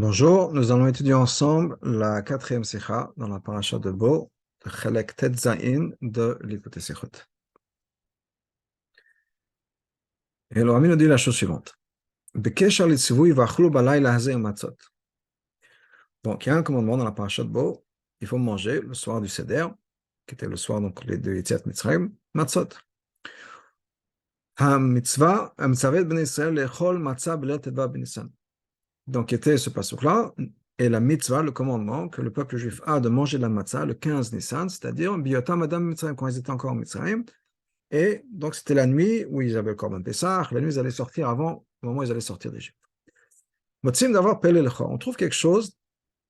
Bonjour, nous allons étudier ensemble la quatrième sikha dans la paracha de Bo, le Chelek Tet Zayin de l'Ikutei Sichot. Et le Rami nous dit la chose suivante. Bekesher litzivui v'achlu balayla hazeh matzot. Donc, il y a un commandement dans la paracha de Bo, il faut manger le soir du Seder, qui était le soir donc les deux Yetziat Mitzrayim, matzot. Ha-mitzvah, ha-mitzavet b'nei Israël lechol matzah b'leilat Tetvav b'Nissan. Donc, était ce passage-là, et la mitzvah, le commandement que le peuple juif a de manger la matzah le 15 Nissan, c'est-à-dire Biyotam Adam Mitzrayim, quand ils étaient encore en Mitzrayim. Et donc, c'était la nuit où ils avaient le Korban Pessah, la nuit, ils allaient sortir avant, au moment où ils allaient sortir d'Égypte. Motzim d'avoir Pele Lecha, on trouve quelque chose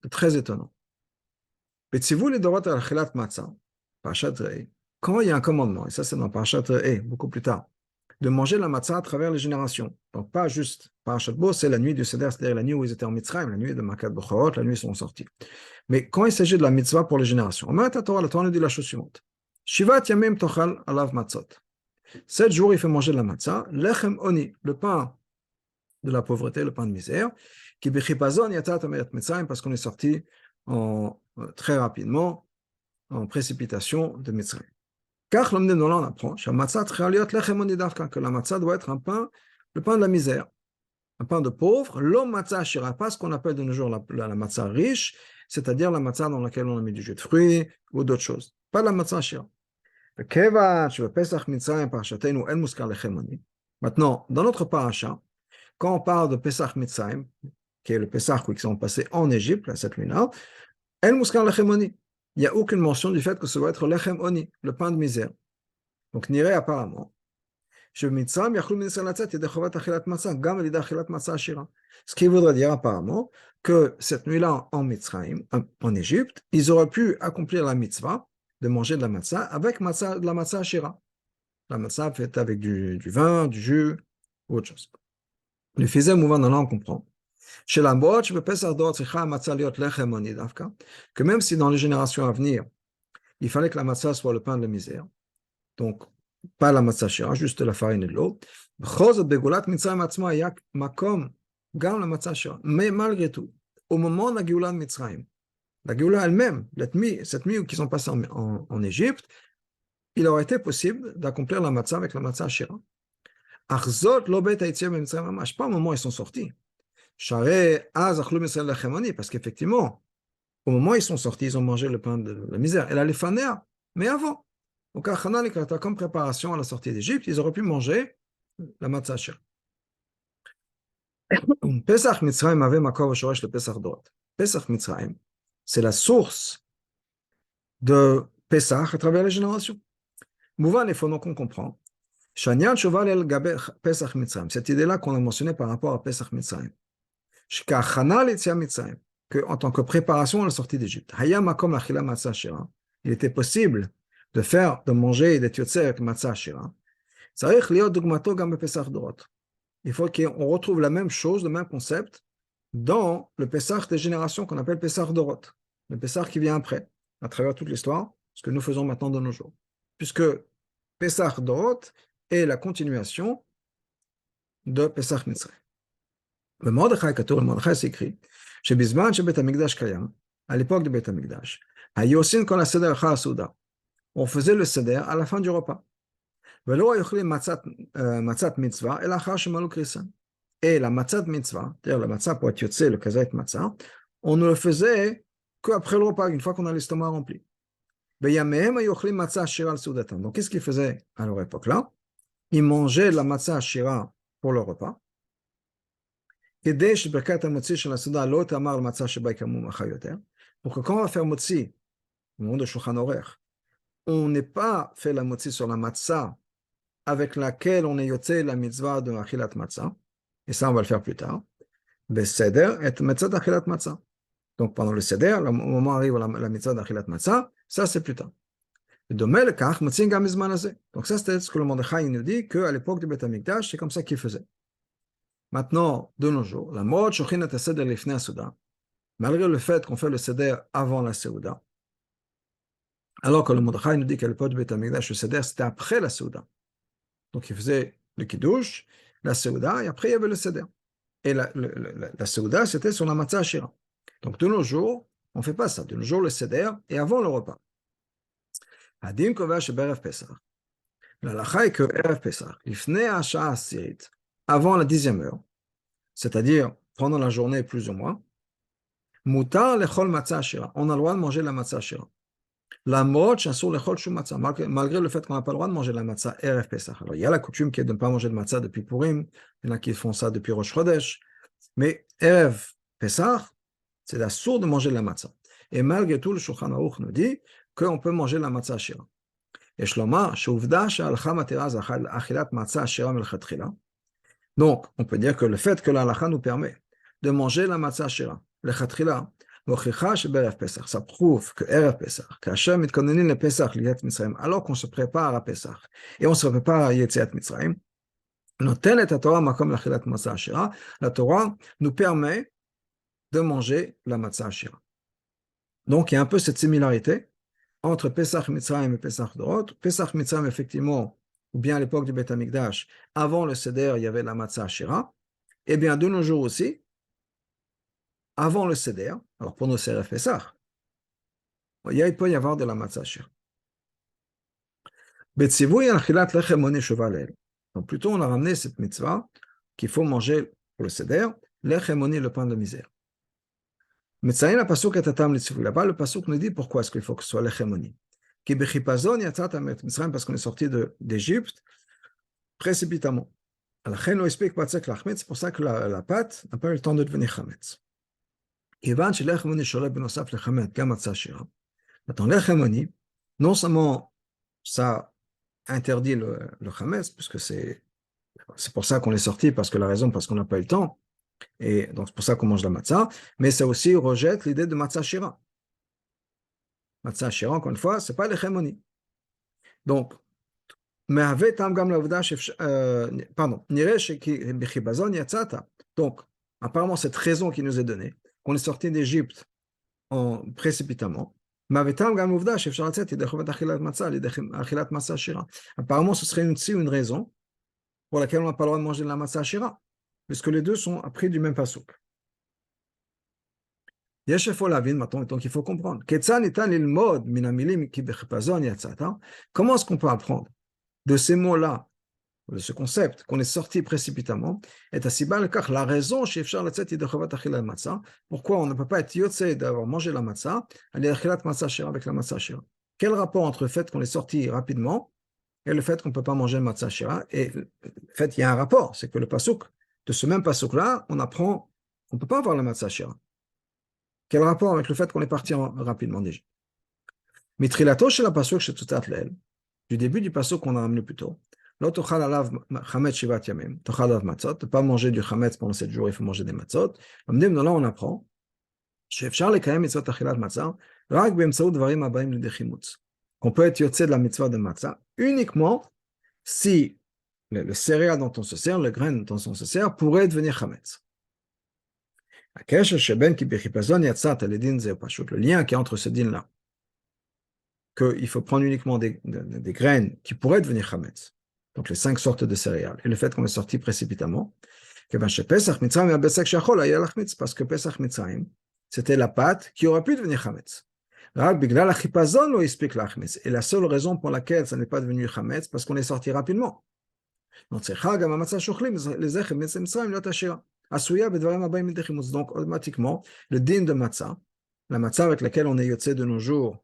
de très étonnant. Betzivu le Dorot al Chilat Matzah, Parashat Re'eh, quand il y a un commandement, et ça c'est dans Parashat Re'eh, beaucoup plus tard, de manger la matzah à travers les générations. Donc, pas juste Parashat Bo, c'est la nuit du Seder, c'est-à-dire la nuit où ils étaient en Mitzrayim, la nuit de Makat Bechorot, la nuit où ils sont sortis. Mais quand il s'agit de la mitzvah pour les générations, la Torah nous dit la chose suivante. Shivat yamim tochal alav matzot. 7 jours, il fait manger de la matzah, lechem oni, le pain de la pauvreté, le pain de misère, qui bechipazon yatat ameret Mitzrayim, parce qu'on est sorti très rapidement, en précipitation de Mitzrayim. Car on apprend que la matzah doit être un pain, le pain de la misère, un pain de pauvre, l'homme matzah shira, pas ce qu'on appelle de nos jours la matzah riche, c'est-à-dire la matzah dans laquelle on a mis du jus de fruits ou d'autres choses. Pas la matzah shira. Maintenant, dans notre paracha, quand on parle de Pesach Mitzrayim, qui est le Pesach qui sont passés en Égypte, cette nuit-là, El Muskar Lechem Oni. Il n'y a aucune mention du fait que ce doit être Lechem Oni, le pain de misère. Donc, n'irait apparemment. Ce qui voudrait dire apparemment que cette nuit-là en Mitzrayim, en Égypte, ils auraient pu accomplir la mitzvah de manger de la matzah avec de la matzah shira. La matzah faite avec du vin, du jus ou autre chose. Le fizem mouvant dans là, on comprend. Chez la boîte, que même si dans les générations à venir, il fallait que la matzah soit le pain de la misère, donc pas la matzah shira, juste la farine et de l'eau, mais malgré tout, au moment de la Géoula de Mitzrayim, la Géoula elle-même, cette nuit qu'ils sont passés en Égypte, il aurait été possible d'accomplir la matzah avec la matzah shira. Pas au moment où ils sont sortis. Parce qu'effectivement, au moment où ils sont sortis, ils ont mangé le pain de la misère. Et la lefanea, mais avant. Donc, comme préparation à la sortie d'Égypte, ils auraient pu manger la matzah shira. Pesach Mitzrayim avait makor v'shoresh le Pesach Dorot. Pesach Mitzrayim, c'est la source de Pesach à travers les générations. Mouvan, il faut donc qu'on comprend. Shanyan Shoval el Gabe Pesach Mitzrayim, cette idée-là qu'on a mentionnée par rapport à Pesach Mitzrayim. Shkachana l'Etzia Mitzrayim, qu'en tant que préparation à la sortie d'Égypte. Hayam makom l'achila matzah shira. Il était possible de manger et d'être yotzer avec matzah shira. Tzarich liot dugmato gam Pesach Dorot. Il faut qu'on retrouve la même chose, le même concept, dans le Pessah des générations qu'on appelle Pessah Dorot, le Pessah qui vient après, à travers toute l'histoire, ce que nous faisons maintenant de nos jours. Puisque Pessah Dorot est la continuation de Pessah Mitzrayim. Le Mordechai Katour, le Mordechai s'écrit, chez Bizman, chez Bet Hamikdash Kayam, à l'époque de Bet Hamikdash, à Yosin kon la Seder Chal Souda, on faisait le Seder à la fin du repas. Et la matzah de mitzvah, c'est-à-dire la matzah pour être yotze, le kazait matzah, on ne le faisait qu'après le repas, une fois qu'on a l'estomac rempli. Donc, qu'est-ce qu'ils faisaient à leur époque-là? Ils mangeaient la matzah shira pour le repas. Pour que quand on va faire motzi, au moment de Shulchan Aruch, on n'ait pas fait la motzi sur la matzah avec laquelle on est yoté la mitzvah de achilat matzah, et ça on va le faire plus tard, le seder et mitzvah d'achilat matzah. Donc pendant le seder, au moment où arrive la mitzvah d'achilat matzah, ça c'est plus tard. Donc ça c'était ce que le Mordechai nous dit, qu'à l'époque du Beth Amikdash, c'est comme ça qu'il faisait. Maintenant, de nos jours, la mode shochin et seder lifnei Souda, malgré le fait qu'on fait le seder avant la Seuda, alors que le Mordechai nous dit qu'à l'époque du Beth Amikdash, le seder c'était après la Seuda. Donc, il faisait le kiddush, la seuda, et après, il y avait le seder. Et la Seuda, c'était sur la Matzah Ashira. Donc, de nos jours, on ne fait pas ça. De nos jours, le Seder est avant le repas. Hadim Kovash Berev Pesach. La lacha est que Erev Pesach, Ifnei Asha Asirit, avant la 10e heure, c'est-à-dire pendant la journée plus ou moins, Mutar lechol matzah ashira. On a le droit de manger la matzah ashira. La mot chassur lechol shum matzah. Malgré le fait qu'on n'a pas le droit de manger la matzah Erev Pesach. Alors, il y a la coutume qui est de ne pas manger de matzah depuis Purim. Il y en a qui font ça depuis Rosh Chodesh. Mais Erev Pesach, c'est la sourde de manger la matzah. Et malgré tout, le Shulchan Aruch nous dit qu'on peut manger la matzah ashira. יש לומר שעובדה שההלכה מתירה זה אכילת מצה עשירה מלכתחילה. Donc, on peut dire que le fait que l'halakha nous permet de manger la matzah ashira, לכתחילה, מוכיחה שבערב פסח, ça prouve que ערב פסח, כאשר מתכוננים לפסח ליציאת מצרים, alors qu'on se prépare à Pesach, et on se prépare à יציאת מצרים, נותנת התורה מקום לאכילת מצה עשירה, la Torah nous permet de manger la matzah ashira. Donc, il y a un peu cette similarité entre Pesach Mitzrayim et Pesach Dorot. Pesach Mitzrayim, effectivement, ou bien à l'époque du Beth Amikdash, avant le Seder, il y avait la Matzah Ashira. Et bien, de nos jours aussi, avant le Seder, alors pour nos Seder Pesach, il peut y avoir de la Matzah Ashira. Betzivui al-Chilat Lechem Moni Shova Le'el. Donc plutôt, on a ramené cette mitzvah qu'il faut manger pour le Seder, Lechem Moni, le pain de misère. Metzayin la pasuk et atam litzivui. Là-bas, le pasuk nous dit pourquoi est-ce qu'il faut que ce soit Lechem Moni. Qui bechipazon yatzat Mitzrayim, parce qu'on est sorti d'Égypte précipitamment. Alors, c'est pour ça que la pâte n'a pas eu le temps de devenir chametz. Maintenant, l'echemoni, non seulement ça interdit le chametz, puisque c'est pour ça qu'on est sorti, parce qu'on n'a pas eu le temps, et donc c'est pour ça qu'on mange la matzah, mais ça aussi rejette l'idée de matzah shira. Matzah shira, encore une fois, c'est pas l'echemoni. Donc, donc, apparemment, cette raison qui nous est donnée, qu'on est sorti d'Égypte précipitamment, apparemment, ce serait aussi une raison pour laquelle on n'a pas le droit de manger de la matzah shira, puisque les deux sont appris du même pasuk. Maintenant, donc il faut comprendre. Comment est-ce qu'on peut apprendre de ces mots-là, de ce concept, qu'on est sorti précipitamment, est la raison pourquoi on ne peut pas être yotzei d'avoir mangé la matzah, avec la matzah shira. Quel rapport entre le fait qu'on est sorti rapidement et le fait qu'on ne peut pas manger la matzah shira? Et en fait, il y a un rapport, c'est que le pasuk, de ce même pasuk-là, on apprend qu'on ne peut pas avoir la matzah shira. Quel rapport avec le fait qu'on est parti rapidement d'Égypte? Mitrilato chez la pasuk chez Tutat Leel, du début du pasuk qu'on a ramené plus tôt, ne pas manger du chametz pendant 7 jours, il faut manger des matzot. Là, on apprend qu'on peut être yotzé de la mitzvah de matzah uniquement si le céréal dont on se sert, le grain dont on se sert, pourrait devenir chametz. Le lien qui est entre ce din-là, qu'il faut prendre uniquement des graines qui pourraient devenir chametz, donc les 5 sortes de céréales, et le fait qu'on est sorti précipitamment, parce que Pesach Mitzrayim, c'était la pâte qui aurait pu devenir chametz. Et la seule raison pour laquelle ça n'est pas devenu chametz, parce qu'on est sorti rapidement. Donc automatiquement, le din de matzah, la matzah avec laquelle on est yotzé de nos jours,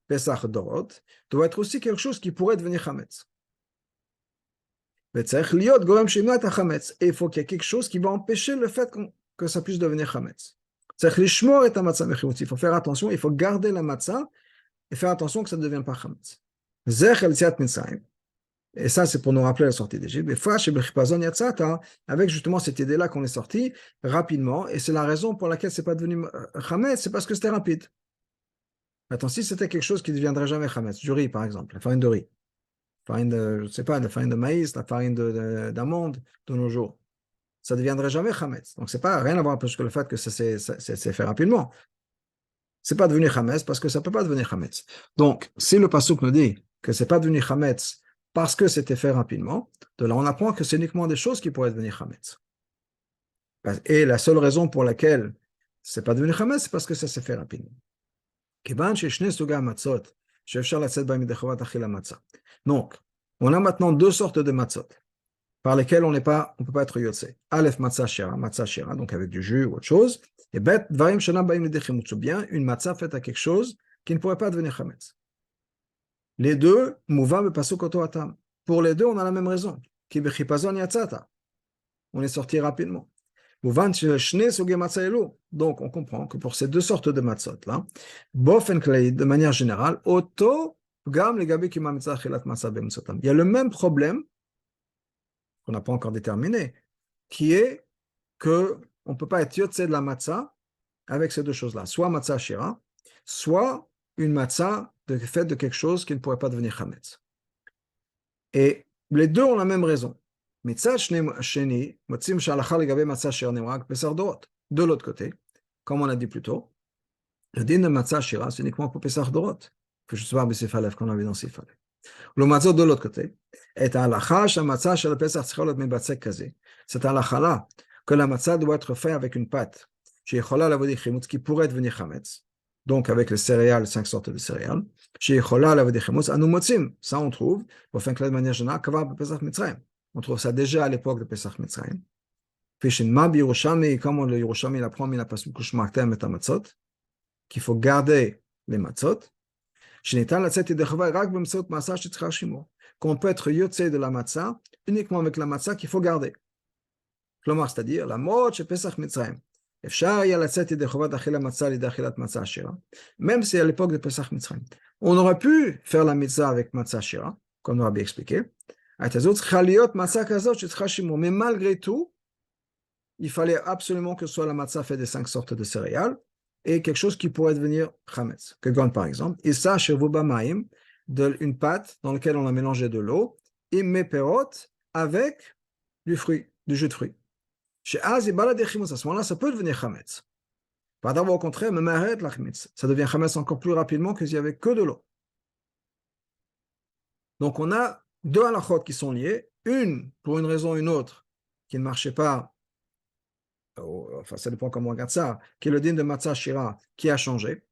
Pesach Dorot, doit être aussi quelque chose qui pourrait devenir chametz. Et il faut qu'il y ait quelque chose qui va empêcher le fait que ça puisse devenir chametz. Il faut faire attention, il faut garder la matzah et faire attention que ça ne devienne pas chametz. Et ça, c'est pour nous rappeler la sortie d'Égypte. Avec justement cette idée-là qu'on est sorti rapidement, et c'est la raison pour laquelle c'est pas devenu chametz, c'est parce que c'était rapide. Attends, si c'était quelque chose qui ne deviendrait jamais chametz, du riz par exemple, la farine de riz, je ne sais pas, la farine de maïs, la farine d'amande de nos jours, ça ne deviendrait jamais chametz. Donc, c'est pas rien à voir avec le fait que ça s'est fait rapidement. C'est pas devenu chametz parce que ça ne peut pas devenir chametz. Donc, si le pasuk nous dit que c'est pas devenu chametz parce que c'était fait rapidement, de là on apprend que c'est uniquement des choses qui pourraient devenir chametz. Et la seule raison pour laquelle c'est pas devenu chametz, c'est parce que ça s'est fait rapidement. Donc, on a maintenant deux sortes de matzot par lesquelles on peut pas être yotse. Aleph matzah shira, donc avec du jus ou autre chose, et bet dvarim shenam baim lidechimutz, ou bien une matzah faite à quelque chose qui ne pourrait pas devenir chametz. Les deux, mouvam et pasuk oto atam. Pour les deux, on a la même raison. Ki bechipazon yatzata. On est sorti rapidement. Donc, on comprend que pour ces deux sortes de matzot là, de manière générale, il y a le même problème qu'on n'a pas encore déterminé, qui est que on ne peut pas être yotze de la matzah avec ces deux choses-là, soit matzah shira, soit une matzah faite de quelque chose qui ne pourrait pas devenir chametz. Et les deux ont la même raison. De l'autre côté, comme on a dit plus tôt, le din de matzah shira, c'est uniquement pour Pesach Dorot, que je sais pas B'Sifalev, qu'on a vu dans Sifalev. Le matzah de l'autre côté, est à l'achah, la matzah shel Pesach tzicholot mibatzek kaze. C'est à l'achah que la matzah doit être faite avec une pâte, qui pourrait devenir chametz, donc avec les céréales, 5 sortes de céréales, ça on trouve, de manière générale, on trouve ça déjà à l'époque de Pesach Mitzrayim. Comme le Yerushalmi l'apprend, il a pas qu'il faut garder les matzot, qu'on peut être yotze de la matzah uniquement avec la matzah qu'il faut garder. C'est-à-dire, la mot chez Pesach Mitzrayim. Même si à l'époque de Pesach Mitzrayim, on aurait pu faire la mitzvah avec matzah shira, comme on a bien expliqué. Mais malgré tout, il fallait absolument que ce soit la matzah faite des 5 sortes de céréales et quelque chose qui pourrait devenir chametz. Par exemple, Issa shevuba maim, une pâte dans laquelle on a mélangé de l'eau, et meperot avec du jus de fruit. Chez Az, à ce moment-là, ça peut devenir chametz. Par d'abord, au contraire, même arrête la chametz. Ça devient chametz encore plus rapidement que s'il n'y avait que de l'eau. Donc, on a deux halachot qui sont liées. Une, pour une raison ou une autre, qui ne marchait pas, enfin, ça dépend comment on regarde ça, qui est le din de matzah shira, qui a changé.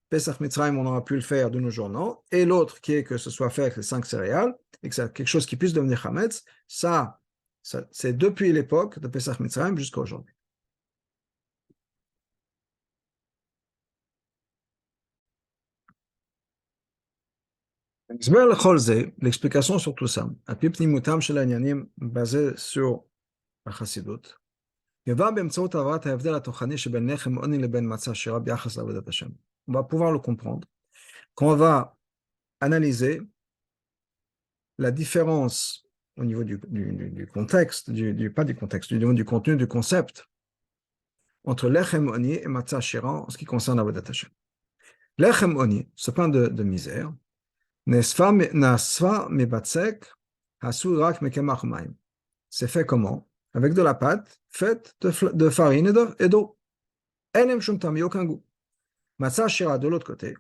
Pesach Mitzrayim, on aura pu le faire de nos jours, non. Et l'autre, qui est que ce soit fait avec les 5 céréales, et que c'est quelque chose qui puisse devenir chametz, ça c'est depuis l'époque de Pesach Mitzrayim jusqu'à aujourd'hui. L'explication sur tout ça, basée sur la Chassidut, on va pouvoir le comprendre quand on va analyser la différence au niveau du contexte, pas du contexte, du niveau du contenu, du concept, entre lechem oni et matzah shira en ce qui concerne Avodat Hashem. Lechem oni, ce pain de misère, c'est fait comment? Avec de la pâte faite de farine et d'eau. Il n'y a aucun goût. Matzah shira de l'autre côté,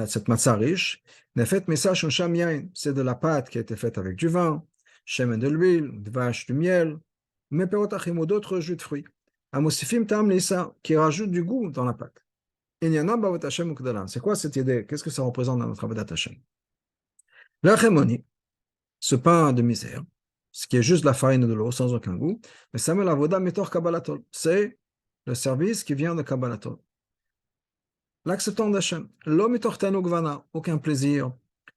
cette matzah riche, c'est de la pâte qui a été faite avec du vin, shemen de l'huile, de vache, du miel, mais d'autres jus de fruits. Amosifim tam lisa, qui rajoute du goût dans la pâte. C'est quoi cette idée? Qu'est-ce que ça représente dans notre Avodat Hashem? L'achemoni, ce pain de misère, ce qui est juste la farine et de l'eau sans aucun goût, mais Samuel Avoda Metor Kabbalatol, c'est le service qui vient de Kabbalatol. L'acceptant d'Hachem, l'homme aucun plaisir,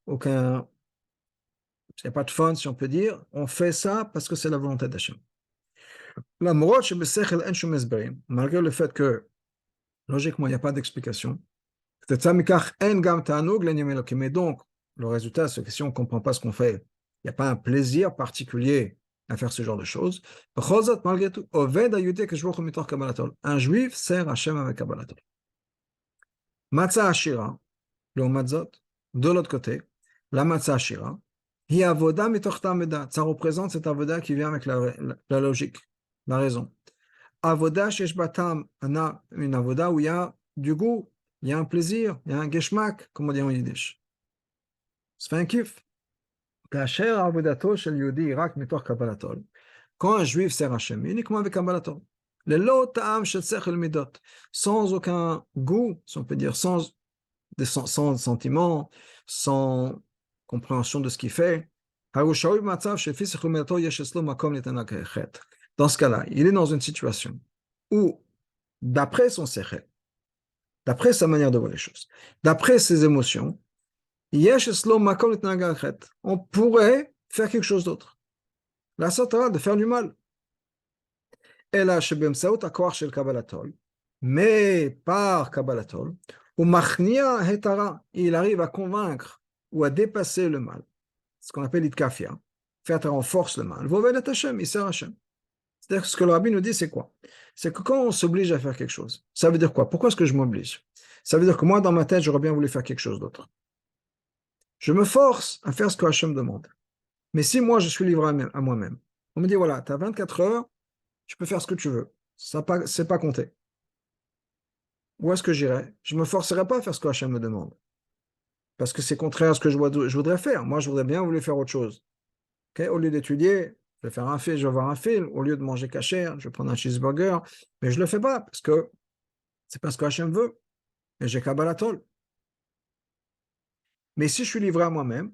il n'y a pas de fun si on peut dire, on fait ça parce que c'est la volonté d'Hachem. Malgré le fait que logiquement il n'y a pas d'explication, mais donc le résultat c'est que si on ne comprend pas ce qu'on fait, il n'y a pas un plaisir particulier à faire ce genre de choses. Malgré tout, un juif sert Hachem avec Kabbalatol. Matzah Ashira, le Matzot, de l'autre côté, la Matzah Ashira, ça représente cette avoda qui vient avec la logique, la raison. Avoda shesh batam, une avoda où il y a du goût, il y a un plaisir, il y a un geshmak, comme on dit en yiddish. C'est un kiff. Kacher avodato shel yudi rak mitor kabbalatol. Quand un juif sert Hachem, uniquement avec Kabbalat Torah. Le lot ta'am shel sechel midot, sans aucun goût, si on peut dire, sans sentiment, sans compréhension de ce qu'il fait. Dans ce cas-là, il est dans une situation où, d'après son sechel, d'après sa manière de voir les choses, d'après ses émotions, on pourrait faire quelque chose d'autre. La satara, de faire du mal. Mais par Kabbalatol, il arrive à convaincre ou à dépasser le mal, ce qu'on appelle l'itkafia, faire renforce le mal. C'est-à-dire que ce que le rabbi nous dit, c'est quoi? C'est que quand on s'oblige à faire quelque chose, ça veut dire quoi? Pourquoi est-ce que je m'oblige? Ça veut dire que moi, dans ma tête, j'aurais bien voulu faire quelque chose d'autre. Je me force à faire ce que Hachem demande. Mais si moi, je suis livré à moi-même, on me dit, voilà, tu as 24 heures, tu peux faire ce que tu veux. Ça c'est pas compté. Où est-ce que j'irai? Je ne me forcerai pas à faire ce que Hachem me demande. Parce que c'est contraire à ce que je voudrais faire. Moi, je voudrais bien vouloir faire autre chose. Okay? Au lieu d'étudier, je vais faire un film, je vais voir un film. Au lieu de manger kasher, je vais prendre un cheeseburger. Mais je ne le fais pas parce que c'est pas ce que Hachem veut. Et j'ai Kabbalatol. Mais si je suis livré à moi-même,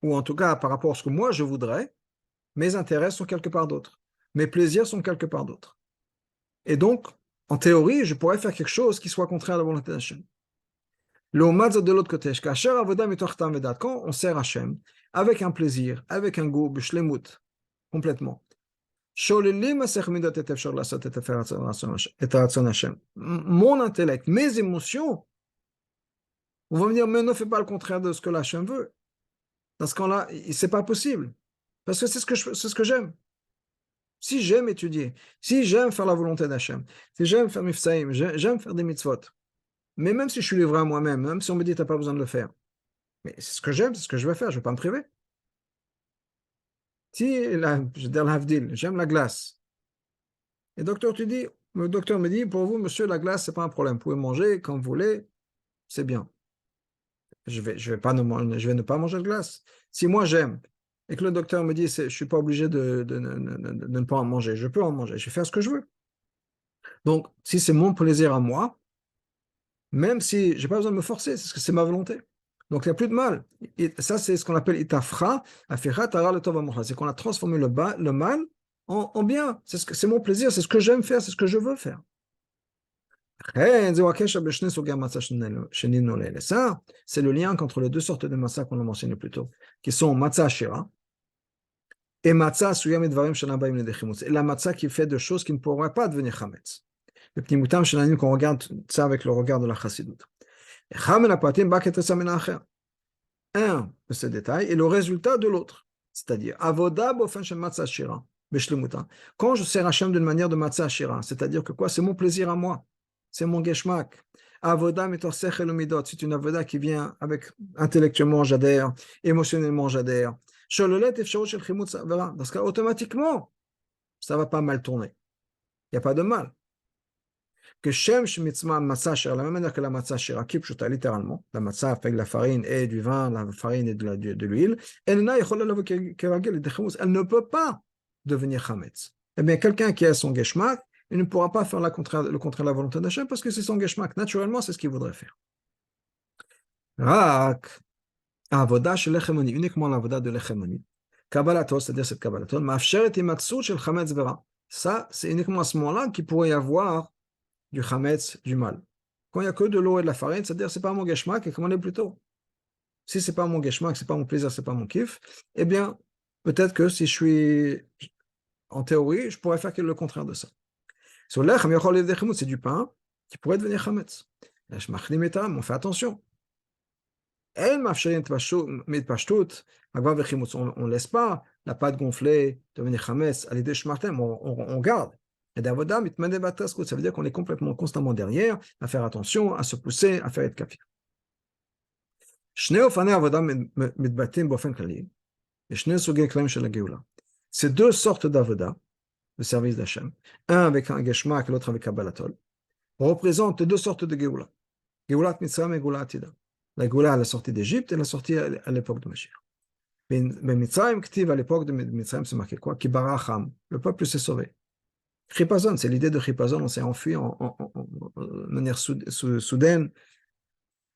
ou en tout cas par rapport à ce que moi je voudrais, mes intérêts sont quelque part d'autre. Mes plaisirs sont quelque part d'autre. Et donc, en théorie, je pourrais faire quelque chose qui soit contraire à la volonté d'Hachem. Le Mazot de l'autre côté, quand on sert Hachem, avec un plaisir, avec un goût, b'shlemut, complètement. Mon intellect, mes émotions, on va me dire, mais ne fais pas le contraire de ce que l'Hachem veut. Dans ce cas-là, c'est pas possible. Parce que c'est ce que j'aime. Si j'aime étudier, si j'aime faire la volonté d'Hachem, si j'aime faire mifsaïm, j'aime faire des mitzvot, mais même si je suis livré à moi-même, même si on me dit, tu n'as pas besoin de le faire, mais c'est ce que j'aime, c'est ce que je vais faire, je ne vais pas me priver. Si, je veux dire l'havdil, j'aime la glace. Et le docteur me dit, pour vous, monsieur, la glace, ce n'est pas un problème. Vous pouvez manger quand vous voulez, c'est bien. Je vais ne pas manger de glace. Si moi j'aime, et que le docteur me dit, je ne suis pas obligé de ne pas en manger, je peux en manger, je vais faire ce que je veux. Donc, si c'est mon plaisir à moi, même si je n'ai pas besoin de me forcer, c'est ce que c'est ma volonté. Donc, il n'y a plus de mal. Et ça, c'est ce qu'on appelle itafra, afira, tara, le tov, c'est qu'on a transformé le mal en bien. C'est mon plaisir, c'est ce que j'aime faire, c'est ce que je veux faire. Ça, c'est le lien entre les deux sortes de matzah qu'on a mentionné plus tôt, qui sont matzah ashira et matzah suyam et dvarim shenabaim ledechimutz. Et la matzah qui fait de choses qui ne pourraient pas devenir chametz. Le petit moutam shenanim qu'on regarde ça avec le regard de la chassidoute. Un de ces détails est le résultat de l'autre, c'est-à-dire avoda bofen shel matzah ashira beshlemuta. Quand je sers Hachem d'une manière de matzah ashira, c'est-à-dire que quoi, c'est mon plaisir à moi. C'est mon geshmak. Avoda metor sechel umidot, c'est une avoda qui vient avec intellectuellement j'adhère, émotionnellement j'adhère. Shololet efshaut shel chimutz avera, parce qu'automatiquement, ça va pas mal tourner. Il n'y a pas de mal. Que Shem Shemitzma Matzah Shira, la même manière que la Matzah Shira, Kipshuta, littéralement, la Matzah avec la farine et du vin, la farine et de l'huile, elle ne peut pas devenir Chametz. Eh bien, quelqu'un qui a son Geshmak, il ne pourra pas faire le contraire de la volonté d'Hachem parce que c'est son Geshmak. Naturellement, c'est ce qu'il voudrait faire. Rak, Avoda shel Lechemoni, uniquement l'Avoda de Lechemoni. Kabbalato, c'est-à-dire cette Kabbalato, Ma'afsheret imatsut shel Chametz vera. Ça, c'est uniquement à ce moment-là qu'il pourrait y avoir du chametz, du mal. Quand il n'y a que de l'eau et de la farine, c'est-à-dire c'est pas mon geshmak, et commandez plutôt. Si c'est pas mon geshmak, c'est pas mon plaisir, c'est pas mon kiff, eh bien, peut-être que si je suis en théorie, je pourrais faire le contraire de ça. Sur l'echem, c'est du pain qui pourrait devenir chametz. On fait attention. On ne laisse pas la pâte gonflée devenir chametz à l'idée shmartem, on garde. Et d'avoda, ça veut dire qu'on est constamment derrière, à faire attention, à se pousser, à faire être kafir. C'est deux sortes d'avoda, le service d'Hachem, un avec un geshmak et l'autre avec un balatol, représentent deux sortes de geoula. Geulat Mitzrayim et Geulat Atida. La geoula à la sortie d'Égypte et la sortie à l'époque de Mashiach. Mais Mitzrayim, à l'époque de Mitzrayim, c'est marqué quoi? Ki baracham. Le peuple s'est sauvé. Chipazon, c'est l'idée de Chipazon, on s'est enfui de manière soudaine.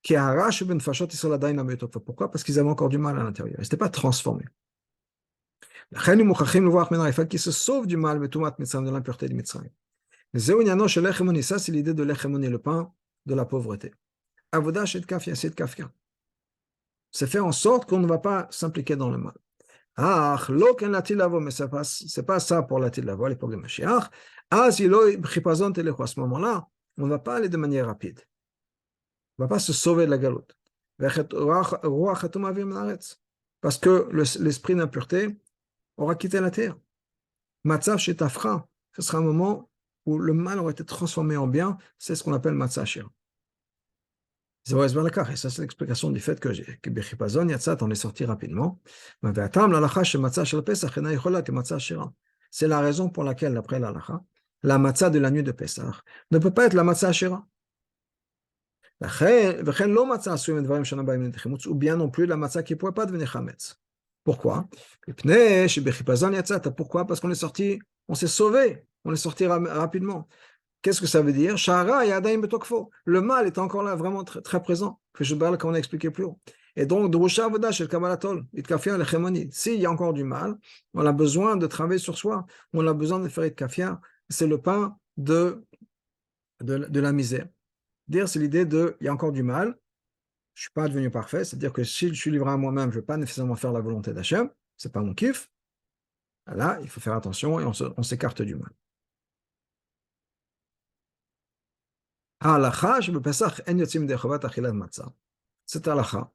Qui arrache ben fashot Israël adayin la meutot. Pourquoi? Parce qu'ils avaient encore du mal à l'intérieur. Ils n'étaient pas transformés. La reine Mouchachim le voir maintenant, il faut qu'ils se sauvent du mal, mais tout mat Mitzrayim, de l'impureté de Mitzrayim. Ça, c'est l'idée de l'echemoni, le pain de la pauvreté. Avodah shet kafia, c'est kafia. C'est faire en sorte qu'on ne va pas s'impliquer dans le mal. Ah, l'aucun latil lavo, mais c'est pas ça pour latil lavo à l'époque de Mashiach. Ah, si l'eau chipazon télécho, à ce moment-là, on ne va pas aller de manière rapide. On ne va pas se sauver de la galoute. Parce que l'esprit d'impureté aura quitté la terre. Matzav shetafra, ce sera un moment où le mal aura été transformé en bien, c'est ce qu'on appelle Matzah Shira. Et ça, c'est l'explication du fait que Bechipazon, Yatzat, on est sorti rapidement. C'est la raison pour laquelle, d'après l'Alacha, la Matzah de la nuit de Pessah ne peut pas être la Matzah Shira. Ou bien non plus la Matzah qui ne pourrait pas devenir Chametz. Pourquoi? Pourquoi? Parce qu'on est sorti, on s'est sauvé, on est sorti rapidement. Qu'est-ce que ça veut dire? Le mal est encore là, vraiment très, très présent, que je parle comme on a expliqué plus haut. Et donc, s'il y a encore du mal, on a besoin de travailler sur soi, on a besoin de faire être kafia, c'est le pain de la misère. Dire, c'est l'idée de, il y a encore du mal, je ne suis pas devenu parfait, c'est-à-dire que si je suis livré à moi-même, je ne vais pas nécessairement faire la volonté d'Hachem, ce n'est pas mon kiff. Là, il faut faire attention et on s'écarte du mal. C'est halakha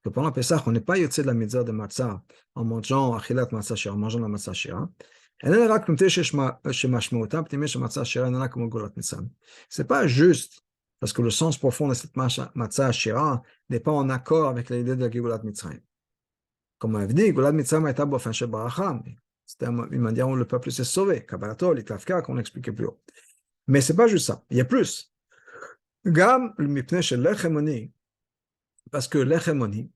que pendant Pessah, on n'est pas yotze de la mitzvah de matzah en mangeant achilat matzah shira, en mangeant la matzah shira. C'est pas juste parce que le sens profond de cette matzah shira n'est pas en accord avec l'idée de la Geulat Mitzrayim. Comme on avait dit, Geulat Mitzrayim était bofen shebaracha, c'était une manière où le peuple s'est sauvé, Kabbalatol, les Kafka, qu'on expliquait plus haut. Mais c'est pas juste ça, il y a plus. Gam mipnei shel lechemoni, parce que l'echemoni,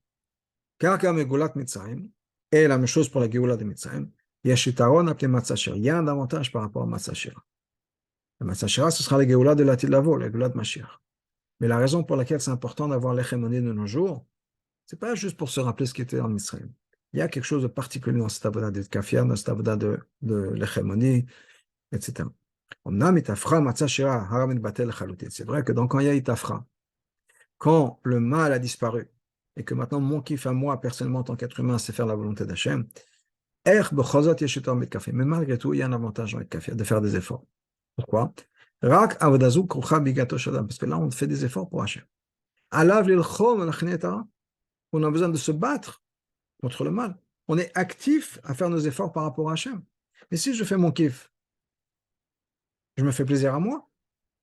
Karka Megoulat Mitzrayim, et la même chose pour la Géoula de Mitzrayim, il y a un avantage par rapport à Matzah Shira. La Matzah Shira, ce sera la Géoula de l'Atid Lavo, la Géoula de Mashiach. Mais la raison pour laquelle c'est important d'avoir l'Echemoni de nos jours, c'est pas juste pour se rappeler ce qui était en Israël. Il y a quelque chose de particulier dans cette avoda de Kafir, dans cette avoda de l'Echemoni, etc. C'est vrai que quand il y a Itafra, quand le mal a disparu, et que maintenant mon kiff à moi, personnellement, en tant qu'être humain, c'est faire la volonté d'Hachem, mais malgré tout, il y a un avantage dans le kafir, de faire des efforts. Pourquoi? Parce que là, on fait des efforts pour Hachem. On a besoin de se battre contre le mal. On est actif à faire nos efforts par rapport à Hachem. Mais si je fais mon kiff, je me fais plaisir à moi,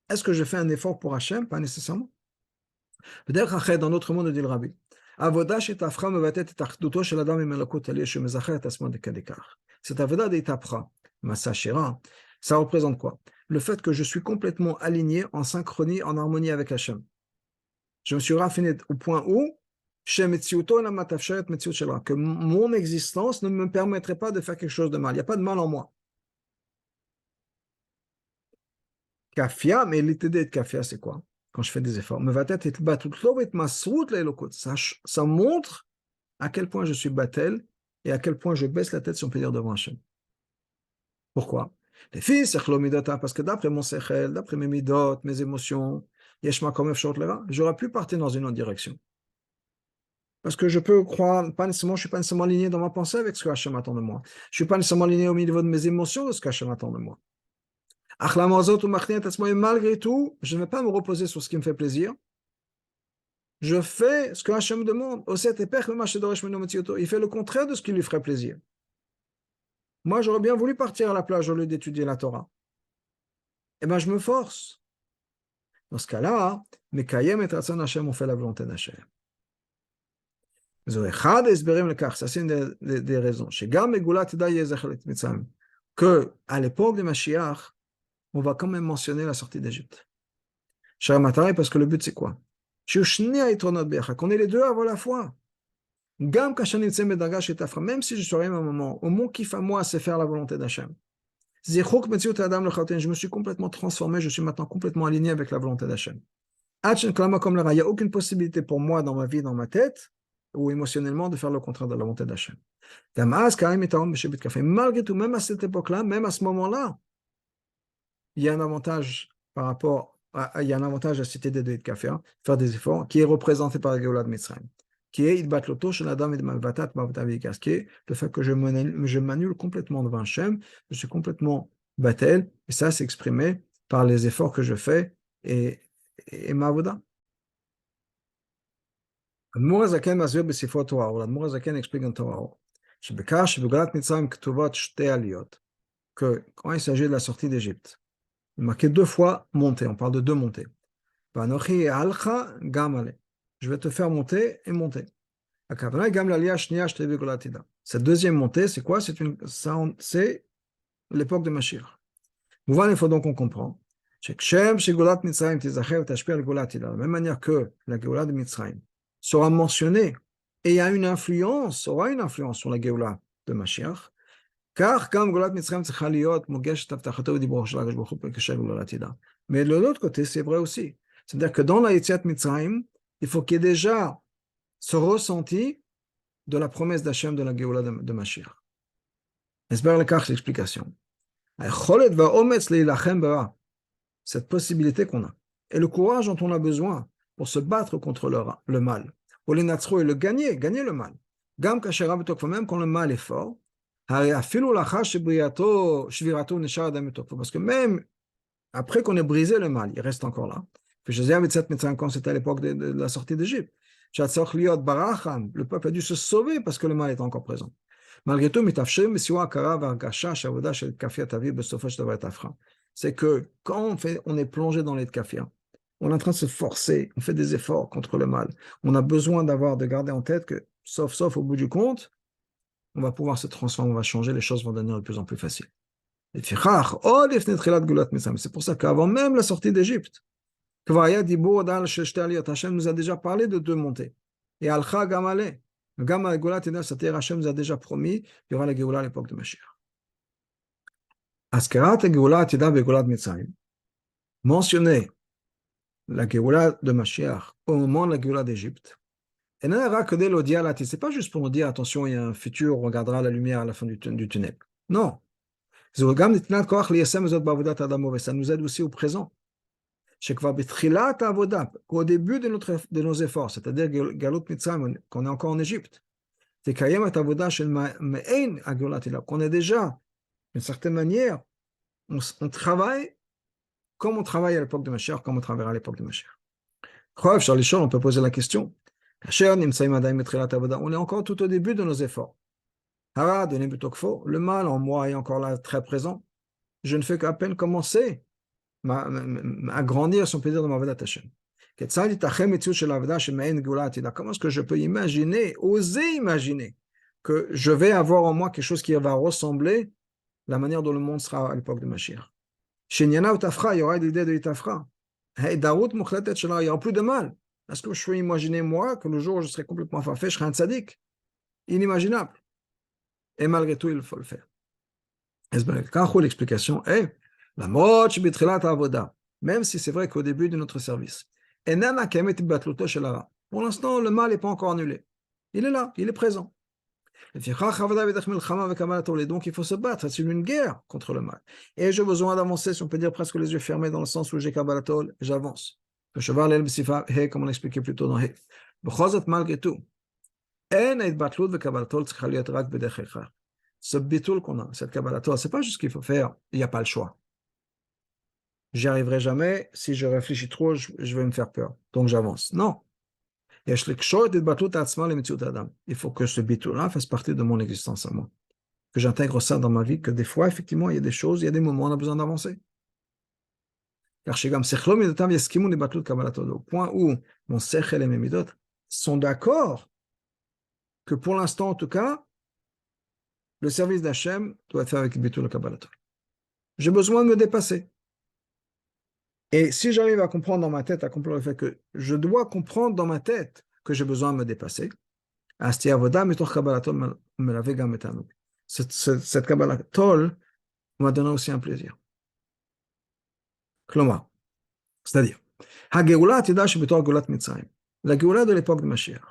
est-ce que je fais un effort pour Hachem? Pas nécessairement. Peut-être dans notre monde, dit le Rabbi. Cette avoda d'Itapra, Massa Shira, ça représente quoi? Le fait que je suis complètement aligné, en synchronie, en harmonie avec Hachem. Je me suis raffiné au point où que mon existence ne me permettrait pas de faire quelque chose de mal. Il n'y a pas de mal en moi. Kafia, mais l'idée de kafia, c'est quoi? Quand je fais des efforts, ça montre à quel point je suis battel et à quel point je baisse la tête, si on peut dire, devant Hachem. Pourquoi? Les fils, parce que d'après mon sechel, d'après mes midot, mes émotions, j'aurais pu partir dans une autre direction. Parce que je peux croire, pas nécessairement, je ne suis pas nécessairement aligné dans ma pensée avec ce que Hachem attend de moi. Je ne suis pas nécessairement aligné au niveau de mes émotions de ce que Hachem attend de moi. Et malgré tout, je ne vais pas me reposer sur ce qui me fait plaisir. Je fais ce que Hachem me demande. Il fait le contraire de ce qui lui ferait plaisir. Moi, j'aurais bien voulu partir à la plage au lieu d'étudier la Torah. Eh bien, je me force. Dans ce cas-là, Mekayem et Ratzon Hachem, on fait la volonté d'Hachem. Ça, c'est une des raisons. Que à l'époque de Mashiach, on va quand même mentionner la sortie d'Égypte. Parce que le but, c'est quoi? Qu'on ait les deux avant la fois. Même si je suis arrivé à un moment où mon kiff à moi, c'est faire la volonté d'Hachem. Je me suis complètement transformé, je suis maintenant complètement aligné avec la volonté d'Hachem. Il n'y a aucune possibilité pour moi dans ma vie, dans ma tête, ou émotionnellement, de faire le contraire de la volonté d'Hachem. Malgré tout, même à cette époque-là, même à ce moment-là, il y a un avantage par rapport il y a un avantage à citer des deux café, faire des efforts, qui est représenté par la Géoula de Mitzrayim, qui est Idbatloto chez l'Adam et de Malvatat, qui est le fait que je m'annule complètement devant Hachem, je suis complètement battel, et ça c'est exprimé par les efforts que je fais et ma avoda. האדמו"ר הזקן מסביר בספרו תורה אור, האדמו"ר הזקן explique dans תורה אור, שבכך שבגאולת מצרים כתובות שתי עליות, que quand il s'agit de la sortie d'Égypte, il est marqué deux fois monter, on parle de deux montées. Vanochi alcha gamale, je vais te faire monter et monter. Akavana gam l'aliyah shniya shtei begolatida. Cette deuxième montée, c'est quoi? C'est l'époque de Mashiach. Mouvan, il faut donc qu'on comprend. Shekshem shegolat Mitzrayim tizacher tashpir al-golatida. De la même manière que la Géoula de Mitzrayim sera mentionnée et a une influence, aura une influence sur la Géoula de Mashiach. car comme Golat Mitzrayim tzricha liot mugeshet avtachato v'dibroch shel HaKadosh Baruch Hu b'kasher Golatida. Mais de l'autre côté, c'est vrai aussi. C'est-à-dire que dans la Yetziat Mitzrayim, il faut qu'il y ait déjà ce ressenti de la promesse d'Hachem de la Géoula de Mashiach. Esber lekach, l'explication. Cholet va'ometz leilachem bara. Cette possibilité qu'on a. Et le courage dont on a besoin pour se battre contre le mal. Pour les natsro et le gagner le mal. Gam kasher avtokfa, même quand le mal est fort. Parce que même après qu'on ait brisé le mal, il reste encore là. Quand c'était à l'époque de la sortie d'Égypte, le peuple a dû se sauver parce que le mal est encore présent. Malgré tout, c'est que quand on est plongé dans les kafia, on est en train de se forcer, on fait des efforts contre le mal. On a besoin de garder en tête que, sauf au bout du compte, on va pouvoir se transformer, on va changer, les choses vont devenir de plus en plus faciles. C'est pour ça qu'avant même la sortie d'Égypte, Hachem nous a déjà parlé de deux montées. Et Al-Kha Gamale, Gamal Goulat, c'est-à-dire Hachem nous a déjà promis qu'il y aura la Géoula à l'époque de Mashiach. Askarat Géoula Tida Begoulat Mitzrayim, mentionner la Géoula de Mashiach au moment de la Géoula d'Égypte. Et c'est pas juste pour nous dire attention, il y a un futur, on regardera la lumière à la fin du tunnel. Non. Ça nous aide aussi au présent. Qu'au début de nos efforts, c'est-à-dire Galut Mitzrayim, qu'on est encore en Égypte, qu'on est déjà, d'une certaine manière, on travaille comme on travaille à l'époque de Mashiach, comme on travaillera à l'époque de Mashiach. On peut poser la question. On est encore tout au début de nos efforts. Le mal en moi est encore là, très présent. Je ne fais qu'à peine commencer à grandir, si on peut dire, dans ma Avodat Hashem. Comment est-ce que je peux oser imaginer que je vais avoir en moi quelque chose qui va ressembler à la manière dont le monde sera à l'époque de Mashiach. Il y aura l'idée de Itafra. Il n'y aura plus de mal. Est-ce que je peux imaginer, moi, que le jour où je serai complètement farfait, je serai un tzaddik? Inimaginable. Et malgré tout, il faut le faire. L'explication est la mot même si c'est vrai qu'au début de notre service, pour l'instant, le mal n'est pas encore annulé. Il est là, il est présent. Et donc, il faut se battre. C'est une guerre contre le mal. Et j'ai besoin d'avancer, si on peut dire presque les yeux fermés, dans le sens où j'ai Kabbalatol, j'avance. Le cheval, comme on l'expliquait plus tôt dans He. Malgré tout, ce bitul qu'on a, cette Kabbalatol, c'est pas juste ce qu'il faut faire, il n'y a pas le choix. J'y arriverai jamais, si je réfléchis trop, je vais me faire peur. Donc j'avance. Non. Il faut que ce bitul-là fasse partie de mon existence à moi. Que j'intègre ça dans ma vie, que des fois, effectivement, il y a des choses, il y a des moments où on a besoin d'avancer. Car au point où mon sechel et mes midot sont d'accord que pour l'instant, en tout cas, le service d'Hachem doit être fait avec bitul Kabbalato. J'ai besoin de me dépasser. Et si j'arrive à comprendre dans ma tête, à comprendre le fait que je dois comprendre dans ma tête que j'ai besoin de me dépasser, Asti avoda mitoch kabbalatol melave gam et tanug. Cette kabbalatol m'a donné aussi un plaisir. Klomar, c'est-à-dire, Hagéoula Atida Shebetor Geulat Mitzrayim, la Géoula de l'époque de Mashiach,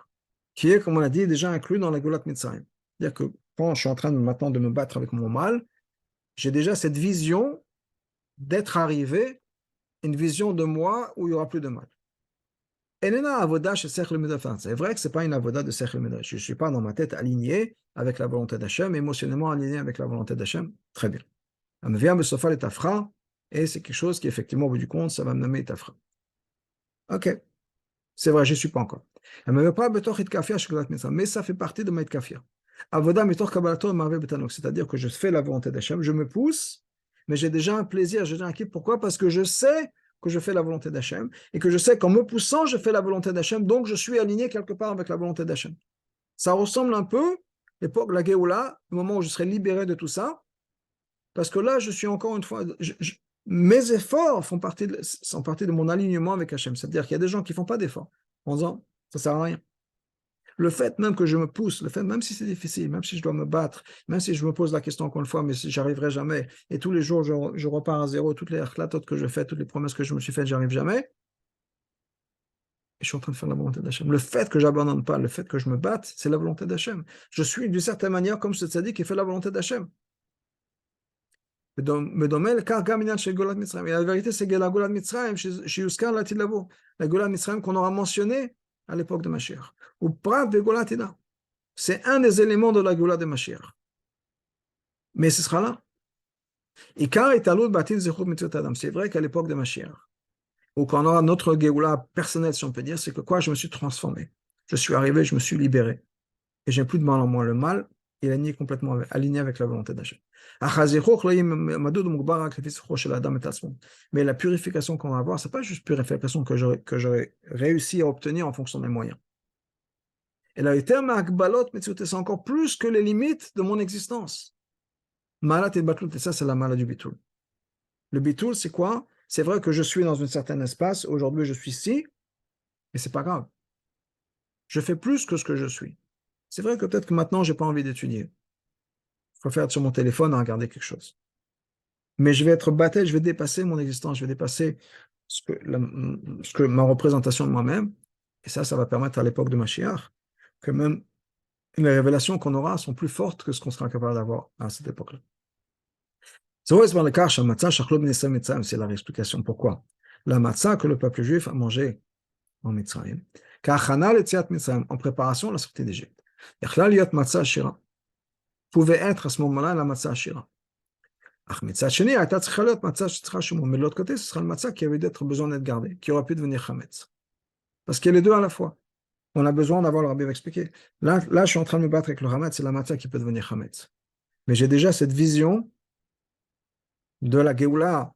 qui est, comme on l'a dit, déjà inclus dans la Geulat Mitzrayim. C'est-à-dire que quand je suis en train maintenant de me battre avec mon mal, j'ai déjà cette vision d'être arrivé, une vision de moi où il n'y aura plus de mal. C'est vrai que ce n'est pas une avoda de Sechel Medrash. Je ne suis pas dans ma tête aligné avec la volonté d'Hachem, émotionnellement aligné avec la volonté d'Hachem. Très bien. Et c'est quelque chose qui, effectivement, au bout du compte, ça va me nommer Tafra. Ok, c'est vrai, je ne suis pas encore. Mais ça fait partie de ma Kafia. C'est-à-dire que je fais la volonté d'Hachem, je me pousse, mais j'ai déjà un plaisir, j'ai déjà un kiff. Pourquoi? Parce que je sais que je fais la volonté d'Hachem et que je sais qu'en me poussant, je fais la volonté d'Hachem, donc je suis aligné quelque part avec la volonté d'Hachem. Ça ressemble un peu, l'époque, la Géoula, le moment où je serai libéré de tout ça, parce que là, je suis encore une fois, mes efforts sont partie de mon alignement avec Hachem. C'est-à-dire qu'il y a des gens qui ne font pas d'efforts en disant, ça ne sert à rien. Le fait même que je me pousse, le fait même si c'est difficile, même si je dois me battre, même si je me pose la question encore une fois, mais si j'arriverai jamais, et tous les jours je repars à zéro, toutes les achlatotes que je fais, toutes les promesses que je me suis faites, j'arrive jamais, et je suis en train de faire la volonté d'Hachem. Le fait que j'abandonne pas, le fait que je me batte, c'est la volonté d'Hachem. Je suis d'une certaine manière comme ce tzaddik qui fait la volonté d'Hachem. מדומה לכך גם עניין של גאולת מצרים. La vérité, c'est que la גאולת מצרים, שיוזכר לעתיד לבוא, la גאולת מצרים qu'on aura mentionné à l'époque de Mashiach. Ou prat וגאולת עתידה. C'est un des éléments de la Géoula de Mashiach. Mais ce sera là. C'est vrai qu'à l'époque de Mashiach, ou quand on aura notre Géoula personnelle, si on peut dire, c'est que quoi? Je me suis transformé. Je suis arrivé, je me suis libéré. Et j'ai plus de mal en moi. Le mal, il est complètement aligné avec la volonté d'Hachem. Mais la purification qu'on va avoir, ce n'est pas juste purification que j'aurais réussi à obtenir en fonction des moyens. Et là, c'est encore plus que les limites de mon existence. Malat et batlout, et ça, c'est la maladie du bitoul. Le bitoul, c'est quoi? C'est vrai que je suis dans un certain espace, aujourd'hui je suis ici, mais c'est pas grave. Je fais plus que ce que je suis. C'est vrai que peut-être que maintenant, j'ai pas envie d'étudier. Je préfère être sur mon téléphone à regarder quelque chose. Mais je vais être battu, je vais dépasser mon existence, je vais dépasser ce que ma représentation de moi-même. Et ça va permettre à l'époque de Mashiach que même les révélations qu'on aura sont plus fortes que ce qu'on sera capable d'avoir à cette époque-là. C'est la réexplication. Pourquoi? La matzah que le peuple juif a mangé en Mitzrayim, en préparation à la sortie d'Égypte. Pouvait être à ce moment-là la matzah ashira. Mais de l'autre côté, ce sera le matzah qui avait besoin d'être gardé, qui aurait pu devenir chametz. Parce qu'il y a les deux à la fois. On a besoin d'avoir le rabbi expliqué. Là, je suis en train de me battre avec le chametz, c'est la matzah qui peut devenir chametz. Mais j'ai déjà cette vision de la Géoula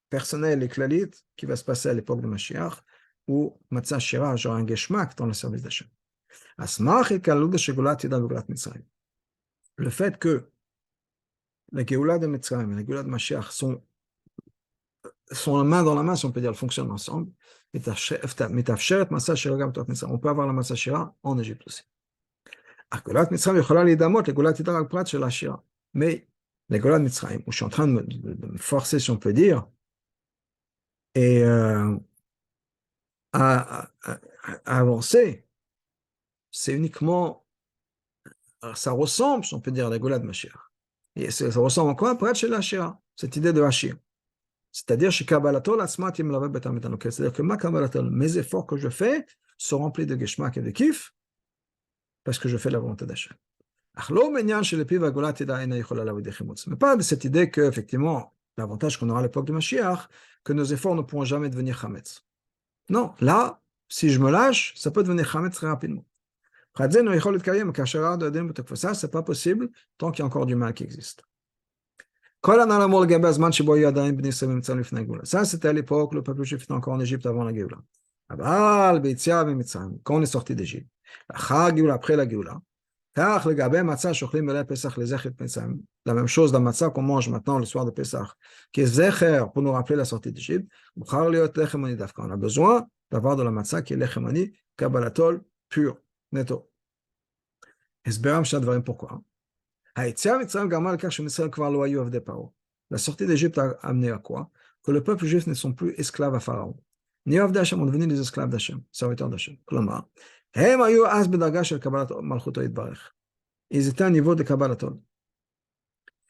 personnelle et clalite qui va se passer à l'époque de Mashiach, où matzah shira aura un geshmak dans le service d'Hachem. Le fait que la Géoula de Mitzrayim et la Géoula de Mashiach sont main dans la main, si on peut dire, elles fonctionnent ensemble. On peut avoir la Matzah Shira en Égypte aussi. Mais la Géoula de Mitzrayim, où je suis en train de me forcer, si on peut dire, et à avancer, c'est uniquement, ça ressemble, si on peut dire, à la Géoula de Mashiach. Et ça ressemble à quoi? Prat Shel Hashira, cette idée de Hashir. C'est-à-dire c'est-à-dire que ma kabbalatol, mes efforts que je fais, sont remplis de geshmak et de kiff, parce que je fais la volonté d'Hachem. Mais pas de cette idée que, effectivement, l'avantage qu'on aura à l'époque de Mashiach, que nos efforts ne pourront jamais devenir chametz. Non, là, si je me lâche, ça peut devenir chametz très rapidement. Ça, c'est pas possible tant qu'il y a encore du mal qui existe. Ça, c'était à l'époque, le peuple juif était encore en Égypte avant la Géoula. Quand on est sorti d'Égypte, après la Géoula, la même chose, la matzah qu'on mange maintenant le soir de Pessah, qui est zecher pour nous rappeler la sortie d'Égypte, on a besoin d'avoir de la matzah qui est lechemani, kabbalatol, pur, netto. הסברם של הדברים pourquoi. היציאה ממצרים גרמה לכך שמצרים כבר לא היו עבדי פרעה. La sortie d'Égypte a amené à quoi? Que le peuple juif ne sont plus esclaves à Pharaon. נהיו עבדי השם, הם devenus des esclaves d'Hachem, serviteurs d'Hachem. כלומר, הם היו אז בדרגה של קבלת מלכותו יתברך. Ils étaient à niveau de קבלתו.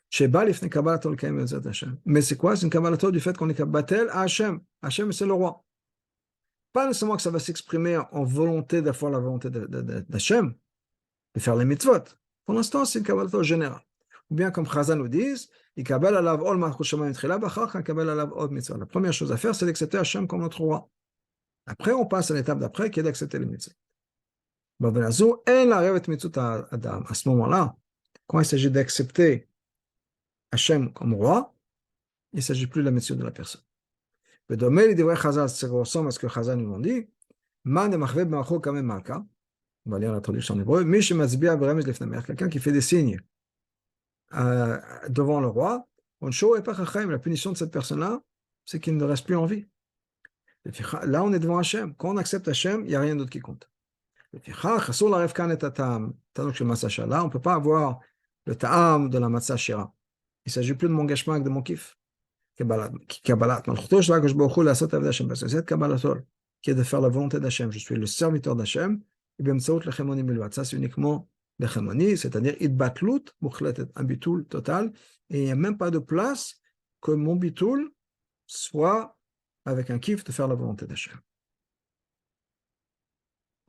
שבא לפני קבלתו לקיים את זה השם. Mais c'est quoi? C'est une קבלתו du fait qu'on est battel à Hachem. Hachem, c'est le roi. Pas nécessairement que ça va s'exprimer en volonté d'avoir la volonté d'Hachem, de faire les mitzvot. Pour l'instant, c'est une קבלתו générale. Ou bien comme Chazal nous disent, יקבל עליו עול מלכות שמיים תחילה, ואחר כך יקבל עליו עוד מצווה. La première chose à faire, c'est d'accepter Hachem comme notre roi. Après, on passe à l'étape d'après, qui est d'accepter les mitzvot. בבן הזו, אין לערב את מצוות האדם. À ce moment-là, quand il s'agit d'accepter Hachem comme roi, il ne s'agit plus de la mitzvah de la personne. בדומה לדברי חז"ל, c'est ressemble à ce que Chazal nous ont dit, מה דמחווה במלכו קמא מלכה, on va lire la traduction en hébreu, מי שמצביע ברמז לפני מלך, quelqu'un qui fait des signes devant le roi, la punition de cette personne-là, c'est qu'il ne reste plus en vie. Là, on est devant Hachem. Quand on accepte Hachem, il n'y a rien d'autre qui compte. On ne peut pas avoir le ta'am de la matzah shira. Il ne s'agit plus de mon gashmak, de mon kiff. Kabbalat. Cette kabbalatol, qui est de faire la volonté d'Hachem. Je suis le serviteur d'Hachem. Ça, c'est uniquement l'hémoni, c'est-à-dire idbatlut, un bitoul total, et il n'y a même pas de place que mon bitoul soit avec un kiff de faire la volonté d'Hachem.